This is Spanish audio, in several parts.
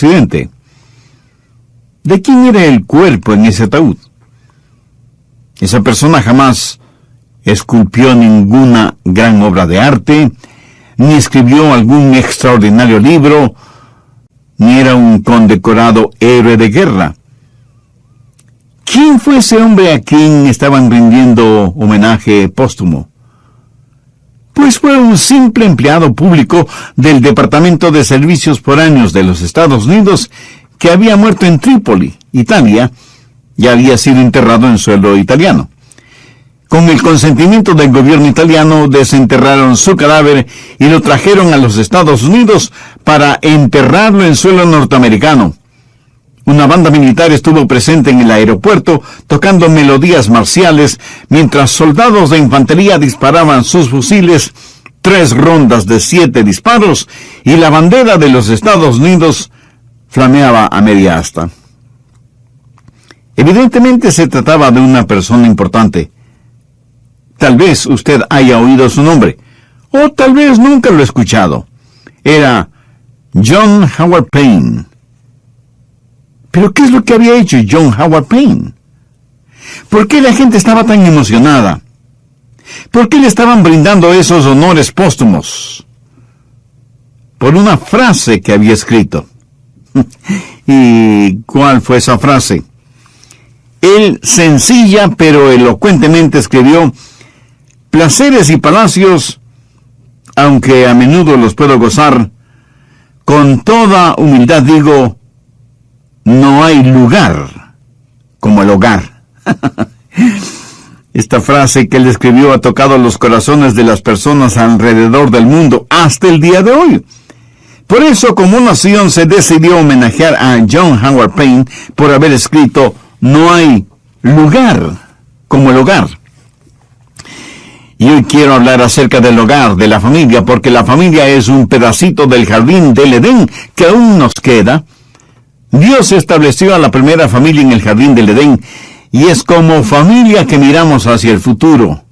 accidente. ¿De quién era el cuerpo en ese ataúd? Esa persona jamás esculpió ninguna gran obra de arte, ni escribió algún extraordinario libro, ni era un condecorado héroe de guerra. ¿Quién fue ese hombre a quien estaban rindiendo homenaje póstumo? Pues fue un simple empleado público del Departamento de Servicios Foráneos de los Estados Unidos que había muerto en Trípoli, Italia, y había sido enterrado en suelo italiano. Con el consentimiento del gobierno italiano, desenterraron su cadáver y lo trajeron a los Estados Unidos para enterrarlo en suelo norteamericano. Una banda militar estuvo presente en el aeropuerto tocando melodías marciales mientras soldados de infantería disparaban sus fusiles, 3 rondas de 7 disparos, y la bandera de los Estados Unidos flameaba a media asta. Evidentemente se trataba de una persona importante. Tal vez usted haya oído su nombre, o tal vez nunca lo ha escuchado. Era John Howard Payne. ¿Pero qué es lo que había hecho John Howard Payne? ¿Por qué la gente estaba tan emocionada? ¿Por qué le estaban brindando esos honores póstumos? Por una frase que había escrito. ¿Y cuál fue esa frase? Él, sencilla pero elocuentemente, escribió: placeres y palacios, aunque a menudo los puedo gozar, con toda humildad digo, no hay lugar como el hogar. Esta frase que él escribió ha tocado los corazones de las personas alrededor del mundo hasta el día de hoy. Por eso, como nación, se decidió homenajear a John Howard Payne por haber escrito: no hay lugar como el hogar. Y hoy quiero hablar acerca del hogar, de la familia, porque la familia es un pedacito del jardín del Edén que aún nos queda. Dios estableció a la primera familia en el jardín del Edén, y es como familia que miramos hacia el futuro,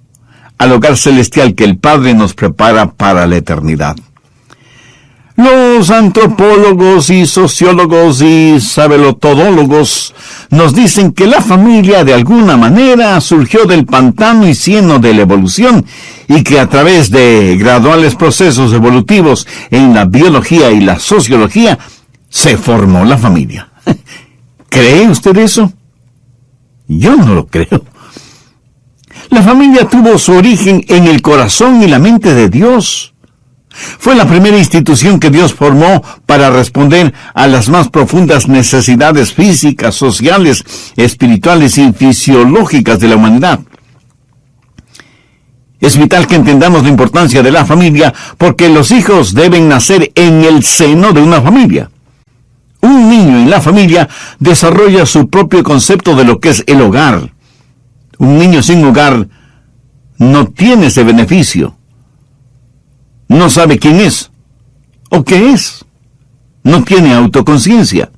al hogar celestial que el Padre nos prepara para la eternidad. Los antropólogos y sociólogos y sabelotodólogos nos dicen que la familia de alguna manera surgió del pantano y cieno de la evolución, y que a través de graduales procesos evolutivos en la biología y la sociología se formó la familia. ¿Cree usted eso? Yo no lo creo. La familia tuvo su origen en el corazón y la mente de Dios. Fue la primera institución que Dios formó para responder a las más profundas necesidades físicas, sociales, espirituales y fisiológicas de la humanidad. Es vital que entendamos la importancia de la familia, porque los hijos deben nacer en el seno de una familia. Un niño en la familia desarrolla su propio concepto de lo que es el hogar. Un niño sin hogar no tiene ese beneficio. No sabe quién es o qué es. No tiene autoconciencia.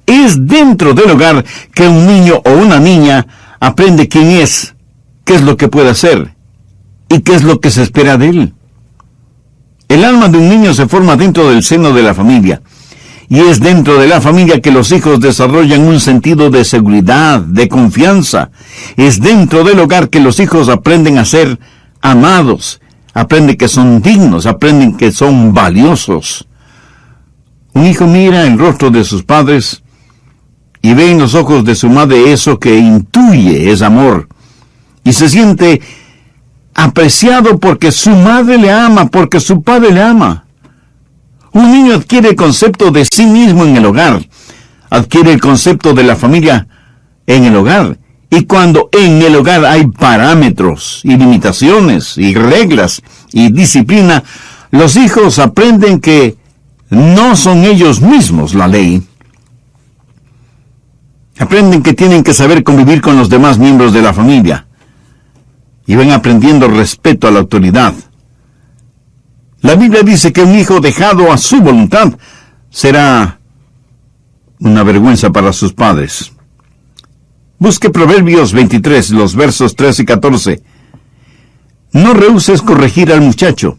Es dentro del hogar que un niño o una niña aprende quién es, qué es lo que puede hacer y qué es lo que se espera de él. El alma de un niño se forma dentro del seno de la familia. Y es dentro de la familia que los hijos desarrollan un sentido de seguridad, de confianza. Es dentro del hogar que los hijos aprenden a ser amados, aprenden que son dignos, aprenden que son valiosos. Un hijo mira el rostro de sus padres y ve en los ojos de su madre eso que intuye es amor. Y se siente apreciado porque su madre le ama, porque su padre le ama. Un niño adquiere el concepto de sí mismo en el hogar, adquiere el concepto de la familia en el hogar, y cuando en el hogar hay parámetros, y limitaciones, y reglas, y disciplina, los hijos aprenden que no son ellos mismos la ley. Aprenden que tienen que saber convivir con los demás miembros de la familia, y van aprendiendo respeto a la autoridad. La Biblia dice que un hijo dejado a su voluntad será una vergüenza para sus padres. Busque Proverbios 23, los versos 13 y 14. No rehuses corregir al muchacho,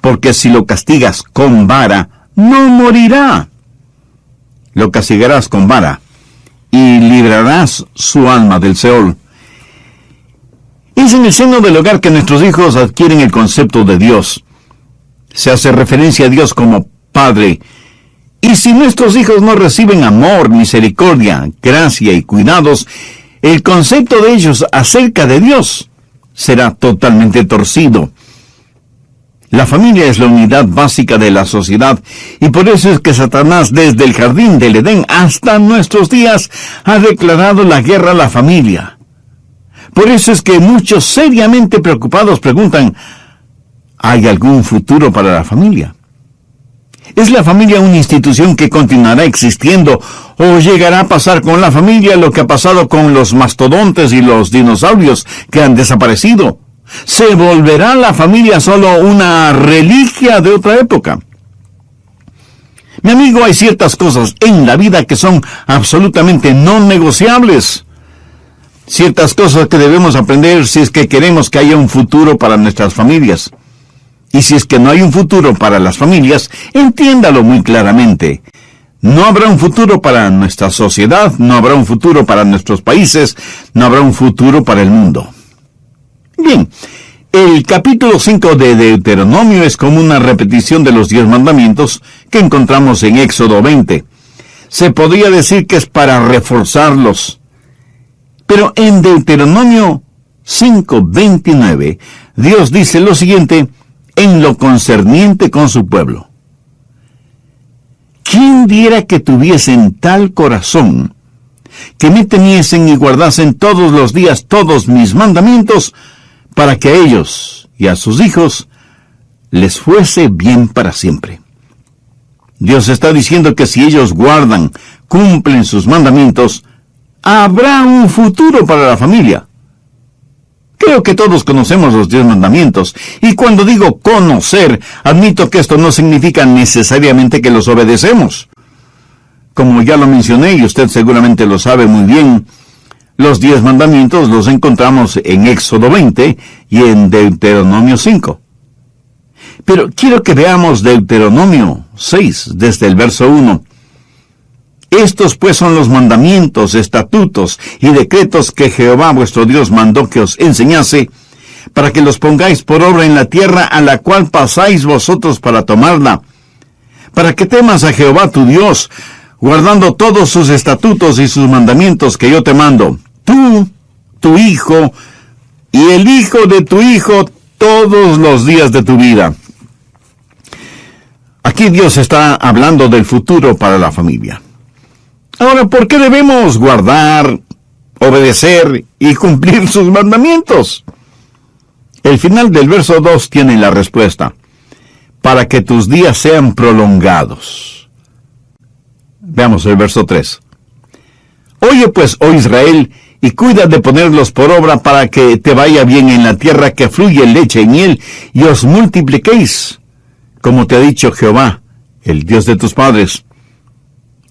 porque si lo castigas con vara, no morirá. lo castigarás con vara, y librarás su alma del Seol. Es en el seno del hogar que nuestros hijos adquieren el concepto de Dios. Se hace referencia a Dios como Padre. Y si nuestros hijos no reciben amor, misericordia, gracia y cuidados, el concepto de ellos acerca de Dios será totalmente torcido. La familia es la unidad básica de la sociedad, y por eso es que Satanás, desde el jardín del Edén hasta nuestros días, ha declarado la guerra a la familia. Por eso es que muchos seriamente preocupados preguntan, ¿hay algún futuro para la familia? ¿Es la familia una institución que continuará existiendo, o llegará a pasar con la familia lo que ha pasado con los mastodontes y los dinosaurios que han desaparecido? ¿Se volverá la familia solo una reliquia de otra época? Mi amigo, hay ciertas cosas en la vida que son absolutamente no negociables. Ciertas cosas que debemos aprender si es que queremos que haya un futuro para nuestras familias. Y si es que no hay un futuro para las familias, entiéndalo muy claramente. No habrá un futuro para nuestra sociedad, no habrá un futuro para nuestros países, no habrá un futuro para el mundo. Bien, el capítulo 5 de Deuteronomio es como una repetición de los 10 mandamientos que encontramos en Éxodo 20. Se podría decir que es para reforzarlos. Pero en Deuteronomio 5:29, Dios dice lo siguiente en lo concerniente con su pueblo. ¿Quién diera que tuviesen tal corazón, que me temiesen y guardasen todos los días todos mis mandamientos, para que a ellos y a sus hijos les fuese bien para siempre? Dios está diciendo que si ellos guardan, cumplen sus mandamientos, habrá un futuro para la familia. Creo que todos conocemos los 10 mandamientos, y cuando digo conocer, admito que esto no significa necesariamente que los obedecemos. Como ya lo mencioné, y usted seguramente lo sabe muy bien, los 10 mandamientos los encontramos en Éxodo 20 y en Deuteronomio 5. Pero quiero que veamos Deuteronomio 6, desde el verso 1. Estos pues son los mandamientos, estatutos y decretos que Jehová vuestro Dios mandó que os enseñase, para que los pongáis por obra en la tierra a la cual pasáis vosotros para tomarla, para que temas a Jehová tu Dios, guardando todos sus estatutos y sus mandamientos que yo te mando, tú, tu hijo, y el hijo de tu hijo, todos los días de tu vida. Aquí Dios está hablando del futuro para la familia. Ahora, ¿por qué debemos guardar, obedecer y cumplir sus mandamientos? El final del verso 2 tiene la respuesta. Para que tus días sean prolongados. Veamos el verso 3. Oye pues, oh Israel, y cuida de ponerlos por obra para que te vaya bien en la tierra que fluye leche y miel, y os multipliquéis, como te ha dicho Jehová, el Dios de tus padres.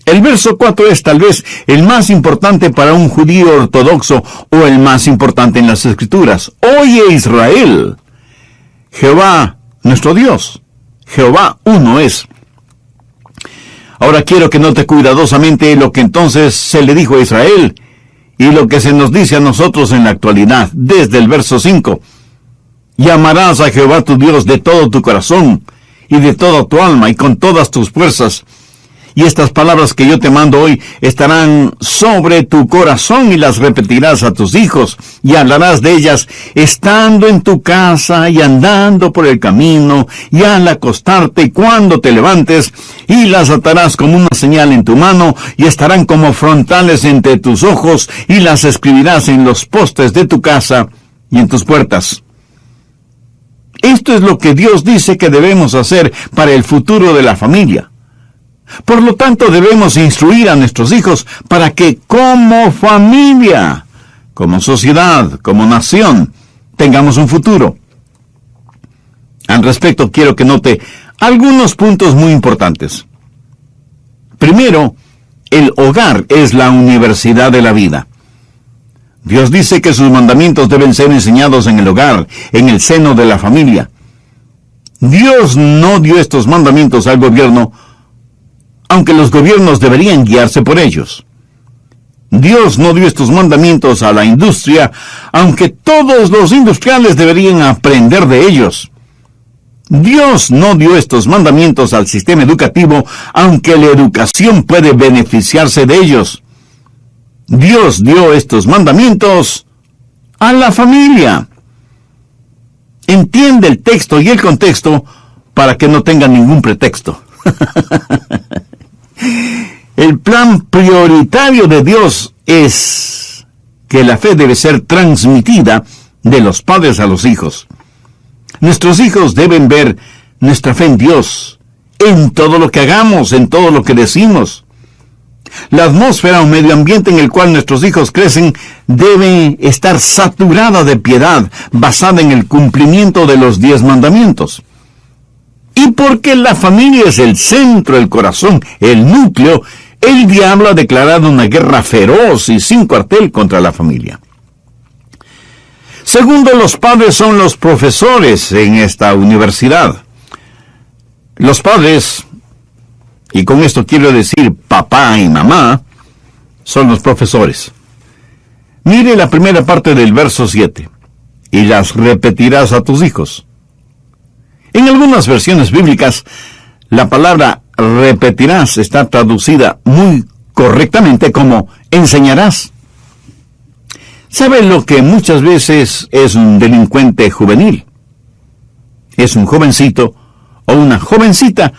El verso 4 es tal vez el más importante para un judío ortodoxo, o el más importante en las Escrituras. Oye Israel, Jehová, nuestro Dios, Jehová uno es. Ahora quiero que note cuidadosamente lo que entonces se le dijo a Israel, y lo que se nos dice a nosotros en la actualidad, desde el verso 5. Y amarás a Jehová tu Dios de todo tu corazón, y de toda tu alma, y con todas tus fuerzas. Y estas palabras que yo te mando hoy estarán sobre tu corazón, y las repetirás a tus hijos, y hablarás de ellas estando en tu casa y andando por el camino, y al acostarte y cuando te levantes, y las atarás como una señal en tu mano, y estarán como frontales entre tus ojos, y las escribirás en los postes de tu casa y en tus puertas. Esto es lo que Dios dice que debemos hacer para el futuro de la familia. Por lo tanto, debemos instruir a nuestros hijos para que como familia, como sociedad, como nación, tengamos un futuro. Al respecto, quiero que note algunos puntos muy importantes. Primero, el hogar es la universidad de la vida. Dios dice que sus mandamientos deben ser enseñados en el hogar, en el seno de la familia. Dios no dio estos mandamientos al gobierno aunque los gobiernos deberían guiarse por ellos. Dios no dio estos mandamientos a la industria, aunque todos los industriales deberían aprender de ellos. Dios no dio estos mandamientos al sistema educativo, aunque la educación puede beneficiarse de ellos. Dios dio estos mandamientos a la familia. Entiende el texto y el contexto para que no tenga ningún pretexto. El plan prioritario de Dios es que la fe debe ser transmitida de los padres a los hijos. Nuestros hijos deben ver nuestra fe en Dios, en todo lo que hagamos, en todo lo que decimos. La atmósfera o medio ambiente en el cual nuestros hijos crecen debe estar saturada de piedad, basada en el cumplimiento de los 10 mandamientos. Y porque la familia es el centro, el corazón, el núcleo, el diablo ha declarado una guerra feroz y sin cuartel contra la familia. Segundo, los padres son los profesores en esta universidad. Los padres, y con esto quiero decir papá y mamá, son los profesores. Mire la primera parte del verso 7. Y las repetirás a tus hijos. En algunas versiones bíblicas, la palabra repetirás está traducida muy correctamente como enseñarás. ¿Sabe lo que muchas veces es un delincuente juvenil? Es un jovencito o una jovencita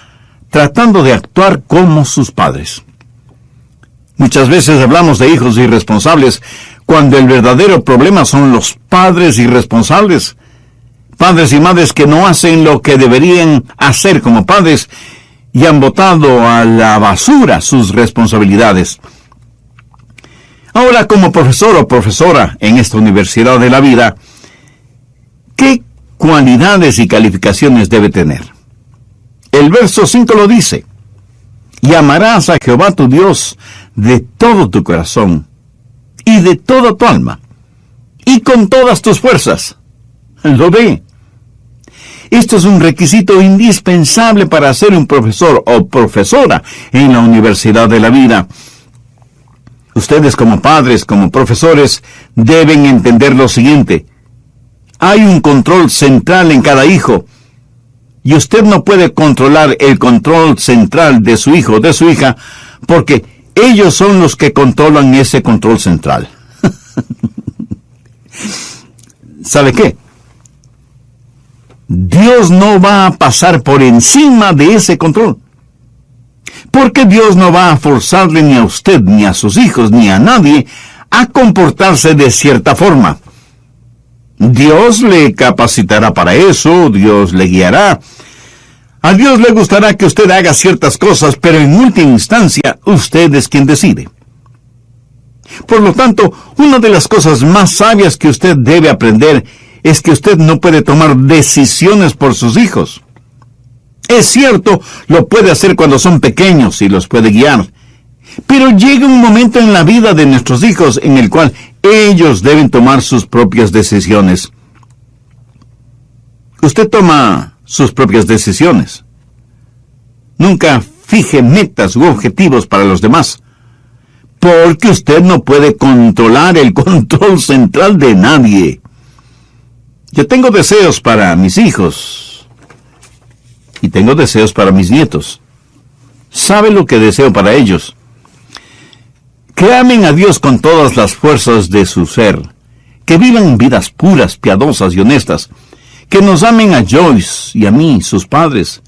tratando de actuar como sus padres. Muchas veces hablamos de hijos irresponsables cuando el verdadero problema son los padres irresponsables. Padres y madres que no hacen lo que deberían hacer como padres y han botado a la basura sus responsabilidades. Ahora, como profesor o profesora en esta universidad de la vida, ¿qué cualidades y calificaciones debe tener? El verso 5 lo dice: y amarás a Jehová tu Dios de todo tu corazón y de toda tu alma y con todas tus fuerzas. ¿Lo ve? Esto es un requisito indispensable para ser un profesor o profesora en la universidad de la vida. Ustedes como padres, como profesores, deben entender lo siguiente: hay un control central en cada hijo, y usted no puede controlar el control central de su hijo o de su hija, porque ellos son los que controlan ese control central. ¿Sabe qué? Dios no va a pasar por encima de ese control. Porque Dios no va a forzarle ni a usted, ni a sus hijos, ni a nadie a comportarse de cierta forma. Dios le capacitará para eso, Dios le guiará. A Dios le gustará que usted haga ciertas cosas, pero en última instancia, usted es quien decide. Por lo tanto, una de las cosas más sabias que usted debe aprender es que usted no puede tomar decisiones por sus hijos. Es cierto, lo puede hacer cuando son pequeños y los puede guiar. Pero llega un momento en la vida de nuestros hijos en el cual ellos deben tomar sus propias decisiones. Usted toma sus propias decisiones. Nunca fije metas u objetivos para los demás, porque usted no puede controlar el control central de nadie. Yo tengo deseos para mis hijos y tengo deseos para mis nietos. ¿Sabe lo que deseo para ellos? Que amen a Dios con todas las fuerzas de su ser, que vivan vidas puras, piadosas y honestas, que nos amen a Joyce y a mí, sus padres,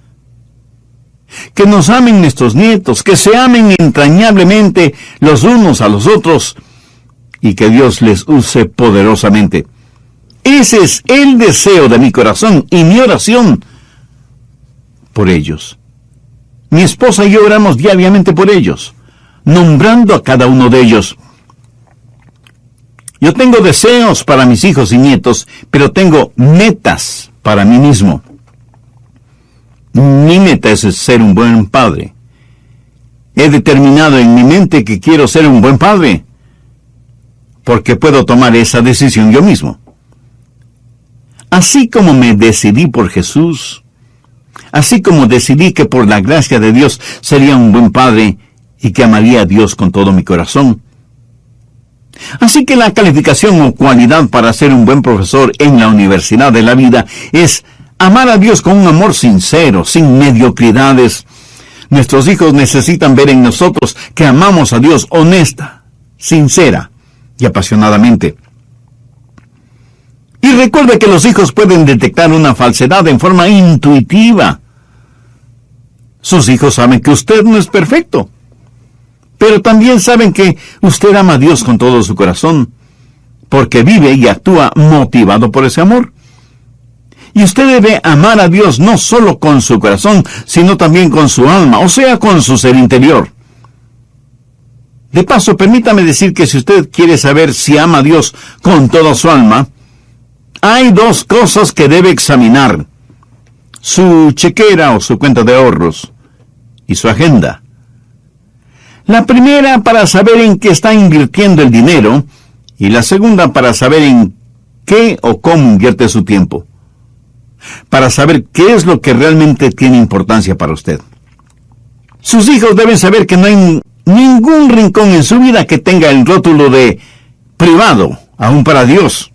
que nos amen nuestros nietos, que se amen entrañablemente los unos a los otros, y que Dios les use poderosamente. Ese es el deseo de mi corazón y mi oración por ellos. Mi esposa y yo oramos diariamente por ellos, nombrando a cada uno de ellos. Yo tengo deseos para mis hijos y nietos, pero tengo metas para mí mismo. Mi meta es ser un buen padre. He determinado en mi mente que quiero ser un buen padre, porque puedo tomar esa decisión yo mismo. Así como me decidí por Jesús, así como decidí que por la gracia de Dios sería un buen padre y que amaría a Dios con todo mi corazón. Así que la calificación o cualidad para ser un buen profesor en la universidad de la vida es amar a Dios con un amor sincero, sin mediocridades. Nuestros hijos necesitan ver en nosotros que amamos a Dios honesta, sincera y apasionadamente. Y recuerde que los hijos pueden detectar una falsedad en forma intuitiva. Sus hijos saben que usted no es perfecto, pero también saben que usted ama a Dios con todo su corazón, porque vive y actúa motivado por ese amor. Y usted debe amar a Dios no solo con su corazón, sino también con su alma, o sea, con su ser interior. De paso, permítame decir que si usted quiere saber si ama a Dios con toda su alma, hay dos cosas que debe examinar: su chequera o su cuenta de ahorros y su agenda. La primera para saber en qué está invirtiendo el dinero, y la segunda para saber en qué o cómo invierte su tiempo, para saber qué es lo que realmente tiene importancia para usted. Sus hijos deben saber que no hay ningún rincón en su vida que tenga el rótulo de privado, aún para Dios.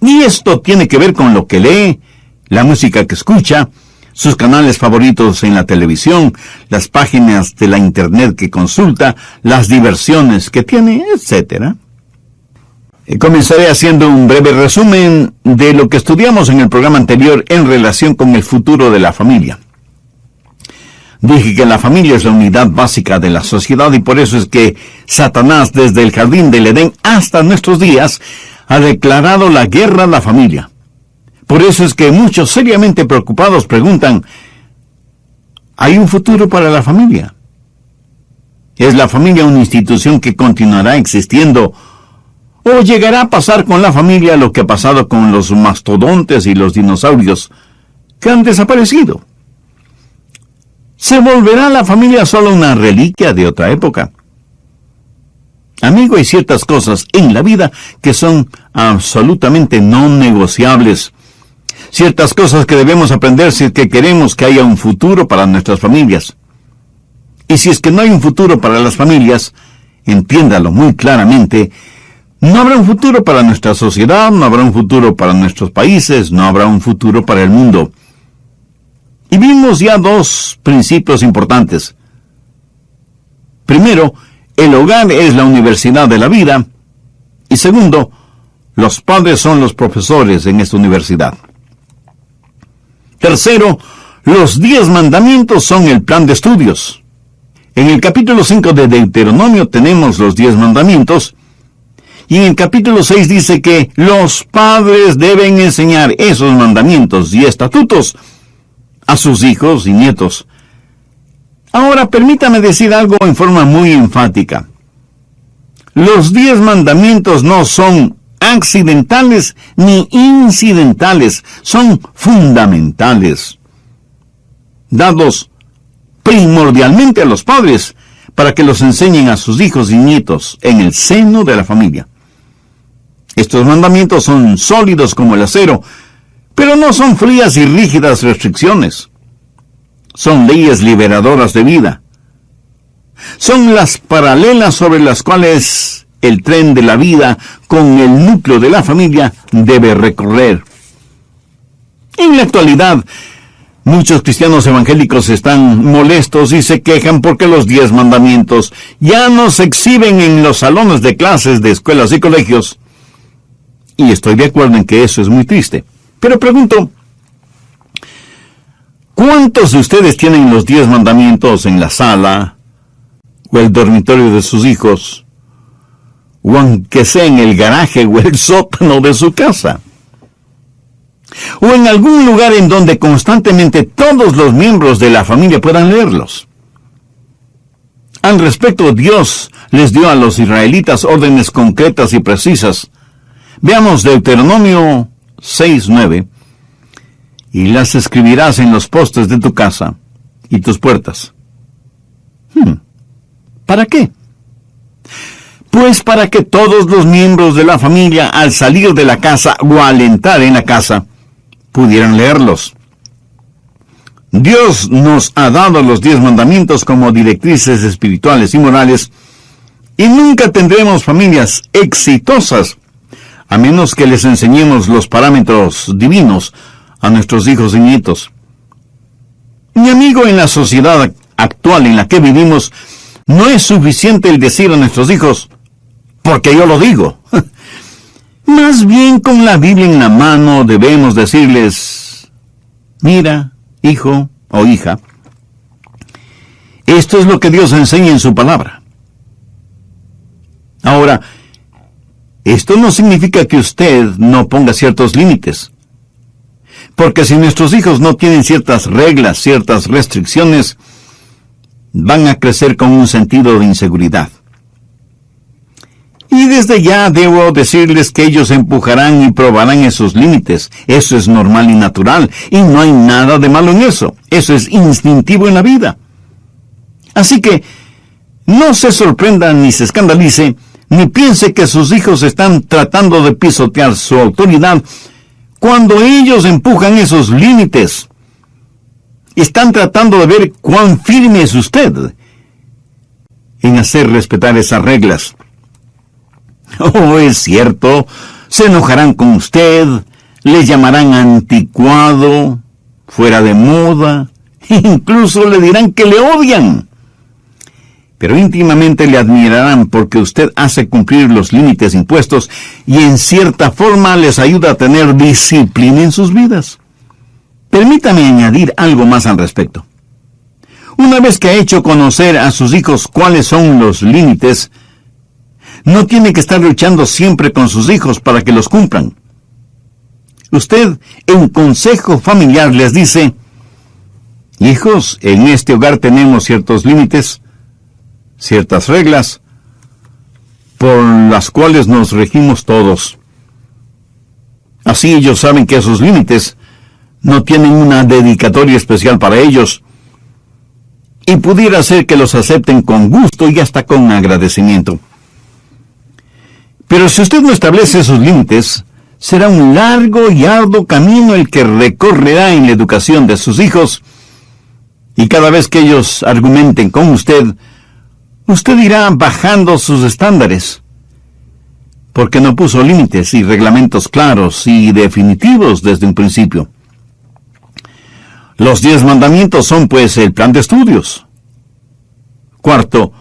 Y esto tiene que ver con lo que lee, la música que escucha, sus canales favoritos en la televisión, las páginas de la internet que consulta, las diversiones que tiene, etc. Comenzaré haciendo un breve resumen de lo que estudiamos en el programa anterior en relación con el futuro de la familia. Dije que la familia es la unidad básica de la sociedad y por eso es que Satanás, desde el jardín del Edén hasta nuestros días, ha declarado la guerra a la familia. Por eso es que muchos seriamente preocupados preguntan: ¿hay un futuro para la familia? ¿Es la familia una institución que continuará existiendo? ¿O llegará a pasar con la familia lo que ha pasado con los mastodontes y los dinosaurios que han desaparecido? ¿Se volverá la familia solo una reliquia de otra época? Amigo, hay ciertas cosas en la vida que son absolutamente no negociables. Ciertas cosas que debemos aprender si es que queremos que haya un futuro para nuestras familias. Y si es que no hay un futuro para las familias, entiéndalo muy claramente, no habrá un futuro para nuestra sociedad, no habrá un futuro para nuestros países, no habrá un futuro para el mundo. Y vimos ya dos principios importantes. Primero, el hogar es la universidad de la vida. Y segundo, los padres son los profesores en esta universidad. Tercero, los 10 mandamientos son el plan de estudios. En el capítulo 5 de Deuteronomio tenemos los 10 mandamientos. Y en el capítulo 6 dice que los padres deben enseñar esos mandamientos y estatutos a sus hijos y nietos. Ahora, permítame decir algo en forma muy enfática. Los 10 mandamientos no son accidentales ni incidentales, son fundamentales, dados primordialmente a los padres para que los enseñen a sus hijos y nietos en el seno de la familia. Estos mandamientos son sólidos como el acero, pero no son frías y rígidas restricciones. Son leyes liberadoras de vida. Son las paralelas sobre las cuales el tren de la vida con el núcleo de la familia debe recorrer. En la actualidad, muchos cristianos evangélicos están molestos y se quejan porque los 10 mandamientos ya no se exhiben en los salones de clases de escuelas y colegios. Y estoy de acuerdo en que eso es muy triste. Pero pregunto, ¿cuántos de ustedes tienen los 10 mandamientos en la sala o el dormitorio de sus hijos, o aunque sea en el garaje o el sótano de su casa? O en algún lugar en donde constantemente todos los miembros de la familia puedan leerlos. Al respecto, Dios les dio a los israelitas órdenes concretas y precisas. Veamos Deuteronomio 6:9. Y las escribirás en los postes de tu casa y tus puertas. ¿Para qué? Pues para que todos los miembros de la familia, al salir de la casa o al entrar en la casa, pudieran leerlos. Dios nos ha dado los 10 mandamientos como directrices espirituales y morales, y nunca tendremos familias exitosas a menos que les enseñemos los parámetros divinos a nuestros hijos y nietos. Mi amigo, en la sociedad actual en la que vivimos, no es suficiente el decir a nuestros hijos, porque yo lo digo. Más bien, con la Biblia en la mano, debemos decirles, mira, hijo o hija, esto es lo que Dios enseña en su palabra. Ahora, esto no significa que usted no ponga ciertos límites, porque si nuestros hijos no tienen ciertas reglas, ciertas restricciones, van a crecer con un sentido de inseguridad. Y desde ya debo decirles que ellos empujarán y probarán esos límites. Eso es normal y natural, y no hay nada de malo en eso. Eso es instintivo en la vida. Así que no se sorprenda ni se escandalice, ni piense que sus hijos están tratando de pisotear su autoridad cuando ellos empujan esos límites. Están tratando de ver cuán firme es usted en hacer respetar esas reglas. Oh, es cierto, se enojarán con usted, le llamarán anticuado, fuera de moda, incluso le dirán que le odian. Pero íntimamente le admirarán porque usted hace cumplir los límites impuestos y en cierta forma les ayuda a tener disciplina en sus vidas. Permítame añadir algo más al respecto. Una vez que ha hecho conocer a sus hijos cuáles son los límites, no tiene que estar luchando siempre con sus hijos para que los cumplan. Usted, en consejo familiar, les dice, hijos, en este hogar tenemos ciertos límites, ciertas reglas, por las cuales nos regimos todos. Así ellos saben que esos límites no tienen una dedicatoria especial para ellos, y pudiera ser que los acepten con gusto y hasta con agradecimiento. Pero si usted no establece esos límites, será un largo y arduo camino el que recorrerá en la educación de sus hijos, y cada vez que ellos argumenten con usted, usted irá bajando sus estándares, porque no puso límites y reglamentos claros y definitivos desde un principio. Los 10 mandamientos son, pues, el plan de estudios. Cuarto,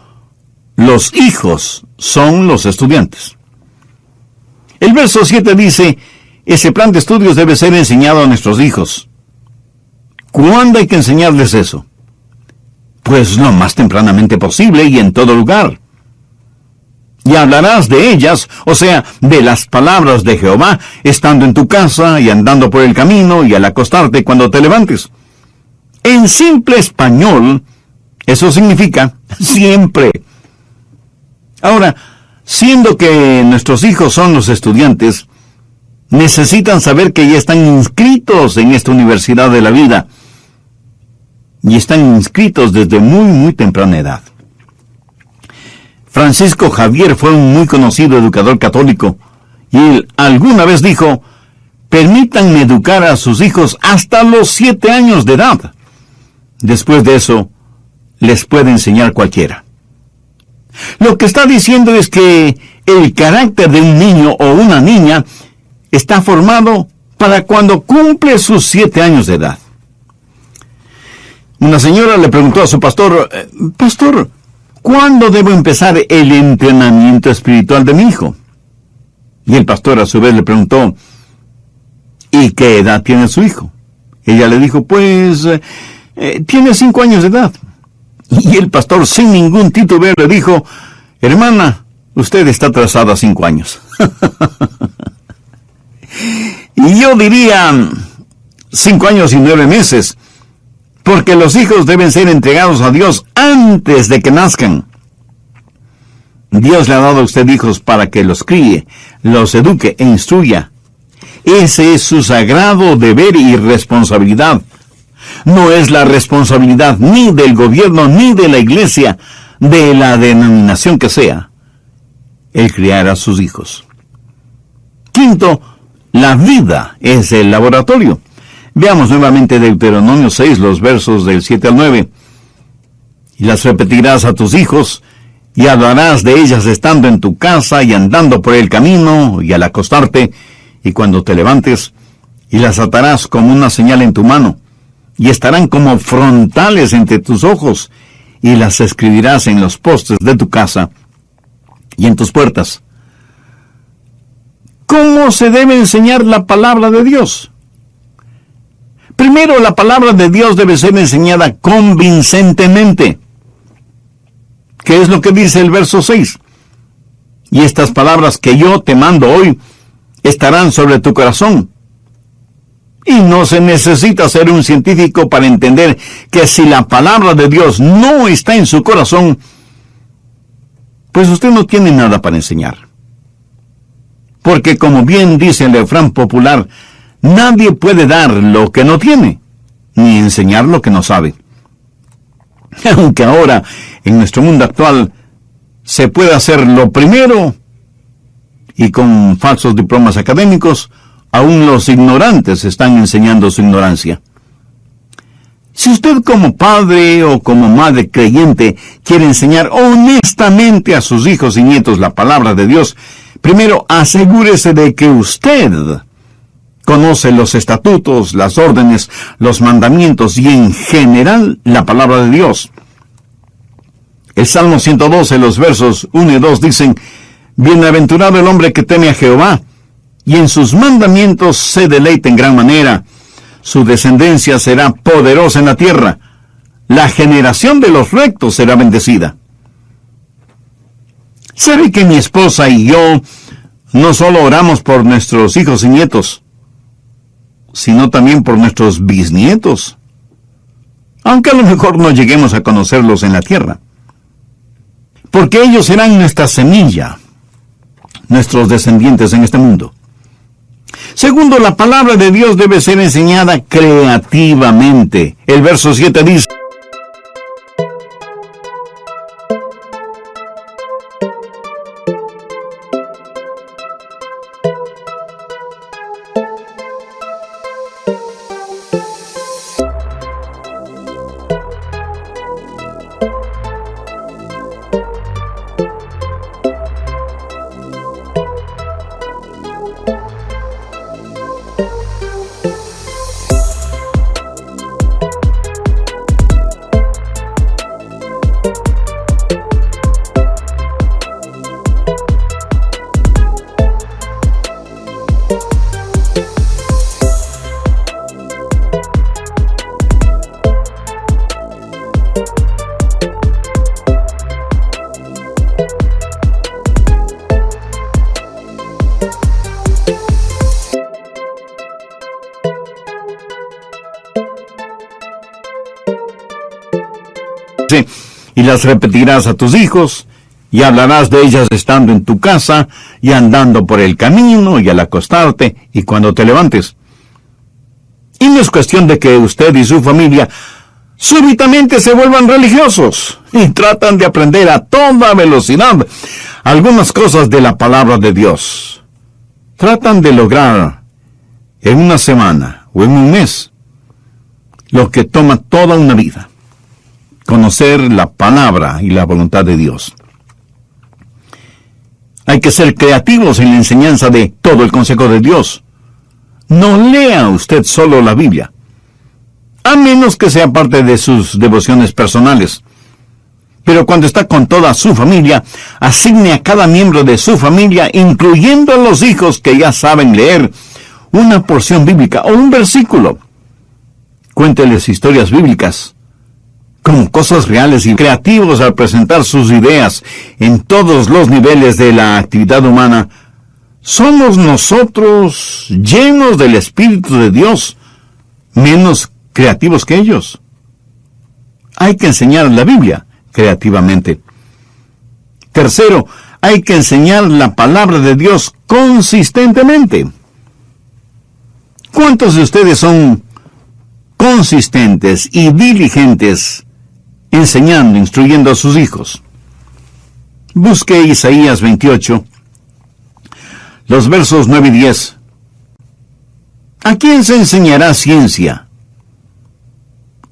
los hijos son los estudiantes. El verso 7 dice, ese plan de estudios debe ser enseñado a nuestros hijos. ¿Cuándo hay que enseñarles eso? Pues lo más tempranamente posible y en todo lugar. Y hablarás de ellas, o sea, de las palabras de Jehová, estando en tu casa y andando por el camino y al acostarte cuando te levantes. En simple español, eso significa siempre. Ahora, siendo que nuestros hijos son los estudiantes, necesitan saber que ya están inscritos en esta universidad de la vida. Y están inscritos desde muy temprana edad. Francisco Javier fue un muy conocido educador católico, y él alguna vez dijo, permítanme educar a sus hijos hasta los 7 años de edad. Después de eso, les puede enseñar cualquiera. Lo que está diciendo es que el carácter de un niño o una niña está formado para cuando cumple sus 7 años de edad. Una señora le preguntó a su pastor, Pastor, ¿cuándo debo empezar el entrenamiento espiritual de mi hijo? Y el pastor a su vez le preguntó, ¿y qué edad tiene su hijo? Ella le dijo, pues, tiene 5 años de edad. Y el pastor, sin ningún titubeo, le dijo, hermana, usted está atrasada 5 años. Y yo diría 5 años y 9 meses, porque los hijos deben ser entregados a Dios antes de que nazcan. Dios le ha dado a usted hijos para que los críe, los eduque e instruya. Ese es su sagrado deber y responsabilidad. No es la responsabilidad ni del gobierno ni de la iglesia, de la denominación que sea, el criar a sus hijos. Quinto, la vida es el laboratorio. Veamos nuevamente Deuteronomio 6, los versos del 7 al 9. Y las repetirás a tus hijos, y hablarás de ellas estando en tu casa y andando por el camino, y al acostarte, y cuando te levantes, y las atarás como una señal en tu mano, y estarán como frontales entre tus ojos, y las escribirás en los postes de tu casa y en tus puertas. ¿Cómo se debe enseñar la palabra de Dios? Primero, la palabra de Dios debe ser enseñada convincentemente. ¿Qué es lo que dice el verso 6? Y estas palabras que yo te mando hoy estarán sobre tu corazón. Y no se necesita ser un científico para entender que si la palabra de Dios no está en su corazón, pues usted no tiene nada para enseñar. Porque como bien dice el refrán popular, nadie puede dar lo que no tiene, ni enseñar lo que no sabe. Aunque ahora, en nuestro mundo actual, se puede hacer lo primero, y con falsos diplomas académicos, aún los ignorantes están enseñando su ignorancia. Si usted como padre o como madre creyente quiere enseñar honestamente a sus hijos y nietos la palabra de Dios, primero asegúrese de que usted conoce los estatutos, las órdenes, los mandamientos y en general la palabra de Dios. El Salmo 112, los versos 1 y 2 dicen: Bienaventurado el hombre que teme a Jehová, y en sus mandamientos se deleita en gran manera. Su descendencia será poderosa en la tierra. La generación de los rectos será bendecida. ¿Sabe que mi esposa y yo no solo oramos por nuestros hijos y nietos, sino también por nuestros bisnietos? Aunque a lo mejor no lleguemos a conocerlos en la tierra. Porque ellos serán nuestra semilla, nuestros descendientes en este mundo. Segundo, la palabra de Dios debe ser enseñada creativamente. El verso 7 dice: y las repetirás a tus hijos, y hablarás de ellas estando en tu casa, y andando por el camino, y al acostarte, y cuando te levantes. Y no es cuestión de que usted y su familia súbitamente se vuelvan religiosos, y tratan de aprender a toda velocidad algunas cosas de la palabra de Dios. Tratan de lograr en una semana o en un mes lo que toma toda una vida: conocer la palabra y la voluntad de Dios. Hay que ser creativos en la enseñanza de todo el consejo de Dios. No lea usted solo la Biblia, a menos que sea parte de sus devociones personales. Pero cuando está con toda su familia, asigne a cada miembro de su familia, incluyendo a los hijos que ya saben leer, una porción bíblica o un versículo. Cuénteles historias bíblicas como cosas reales y creativos al presentar sus ideas en todos los niveles de la actividad humana. ¿Somos nosotros, llenos del Espíritu de Dios, menos creativos que ellos? Hay que enseñar la Biblia creativamente. Tercero, hay que enseñar la palabra de Dios consistentemente. ¿Cuántos de ustedes son consistentes y diligentes enseñando, instruyendo a sus hijos? Busque Isaías 28, los versos 9 y 10. ¿A quién se enseñará ciencia?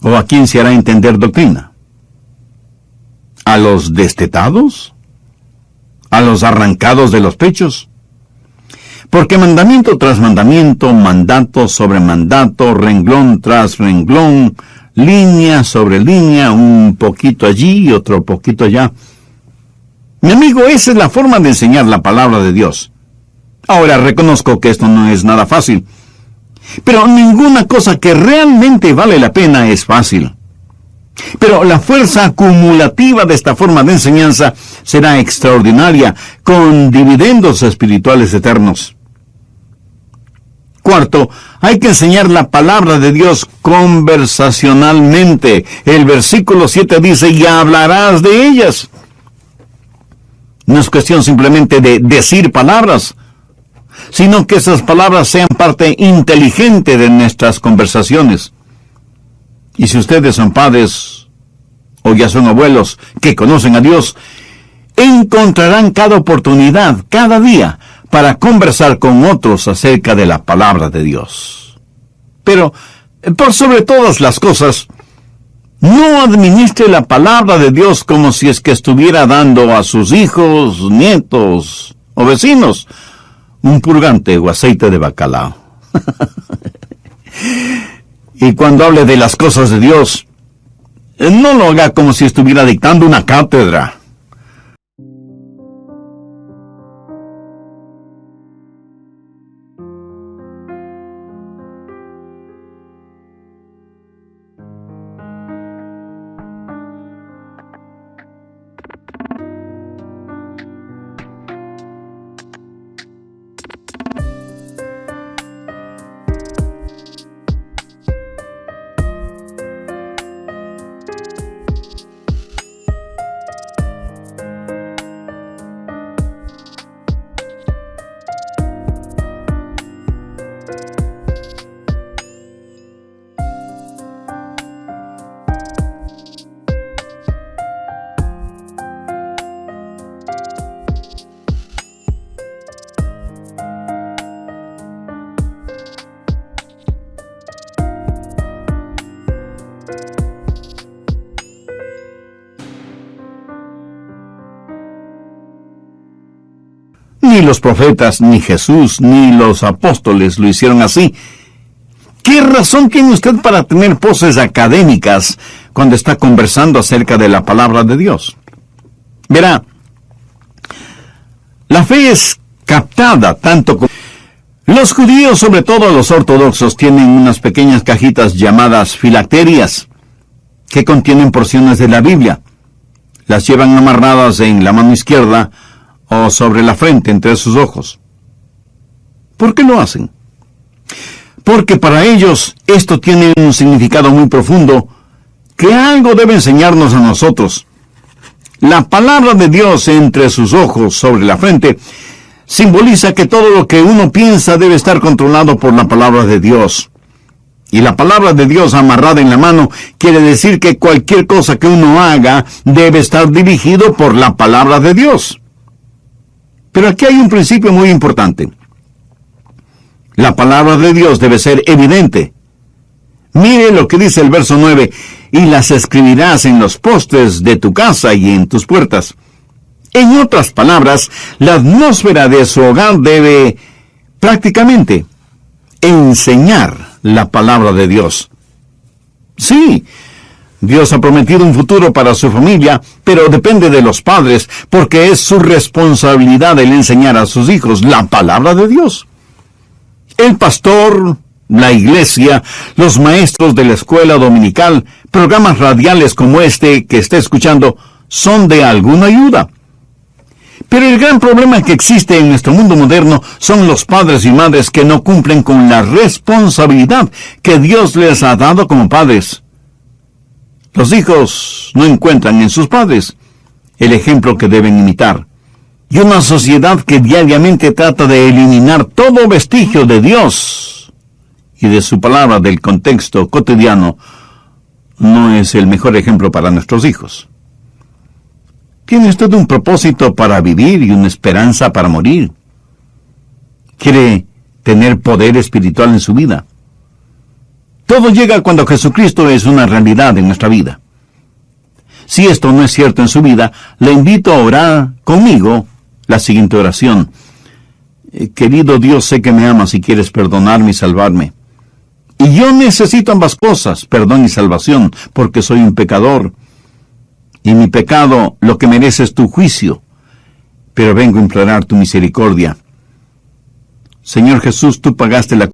¿O a quién se hará entender doctrina? ¿A los destetados? ¿A los arrancados de los pechos? Porque mandamiento tras mandamiento, mandato sobre mandato, renglón tras renglón, línea sobre línea, un poquito allí y otro poquito allá. Mi amigo, esa es la forma de enseñar la palabra de Dios. Ahora reconozco que esto no es nada fácil, pero ninguna cosa que realmente vale la pena es fácil. Pero la fuerza acumulativa de esta forma de enseñanza será extraordinaria, con dividendos espirituales eternos. Cuarto, hay que enseñar la palabra de Dios conversacionalmente. El versículo 7 dice, y hablarás de ellas. No es cuestión simplemente de decir palabras, sino que esas palabras sean parte inteligente de nuestras conversaciones. Y si ustedes son padres o ya son abuelos que conocen a Dios, encontrarán cada oportunidad, cada día, para conversar con otros acerca de la palabra de Dios. Pero, por sobre todas las cosas, no administre la palabra de Dios como si es que estuviera dando a sus hijos, nietos o vecinos un purgante o aceite de bacalao. Y cuando hable de las cosas de Dios, no lo haga como si estuviera dictando una cátedra. Ni los profetas, ni Jesús, ni los apóstoles lo hicieron así. ¿Qué razón tiene usted para tener poses académicas cuando está conversando acerca de la palabra de Dios? Verá, la fe es captada tanto como... Los judíos, sobre todo los ortodoxos, tienen unas pequeñas cajitas llamadas filacterias, que contienen porciones de la Biblia. Las llevan amarradas en la mano izquierda o sobre la frente entre sus ojos. ¿Por qué lo hacen? Porque para ellos esto tiene un significado muy profundo que algo debe enseñarnos a nosotros. La palabra de Dios entre sus ojos sobre la frente simboliza que todo lo que uno piensa debe estar controlado por la palabra de Dios. Y la palabra de Dios amarrada en la mano quiere decir que cualquier cosa que uno haga debe estar dirigido por la palabra de Dios. Pero aquí hay un principio muy importante. La palabra de Dios debe ser evidente. Mire lo que dice el verso 9, y las escribirás en los postes de tu casa y en tus puertas. En otras palabras, la atmósfera de su hogar debe prácticamente enseñar la palabra de Dios. Sí, Dios ha prometido un futuro para su familia, pero depende de los padres, porque es su responsabilidad el enseñar a sus hijos la palabra de Dios. El pastor, la iglesia, los maestros de la escuela dominical, programas radiales como este que está escuchando, son de alguna ayuda. Pero el gran problema que existe en nuestro mundo moderno son los padres y madres que no cumplen con la responsabilidad que Dios les ha dado como padres. Los hijos no encuentran en sus padres el ejemplo que deben imitar. Y una sociedad que diariamente trata de eliminar todo vestigio de Dios y de su palabra del contexto cotidiano no es el mejor ejemplo para nuestros hijos. ¿Tiene usted un propósito para vivir y una esperanza para morir? ¿Quiere tener poder espiritual en su vida. Todo llega cuando Jesucristo es una realidad en nuestra vida. Si esto no es cierto en su vida, le invito a orar conmigo la siguiente oración. Querido Dios, sé que me amas y quieres perdonarme y salvarme. Y yo necesito ambas cosas, perdón y salvación, porque soy un pecador. Y mi pecado lo que merece es tu juicio. Pero vengo a implorar tu misericordia. Señor Jesús, tú pagaste la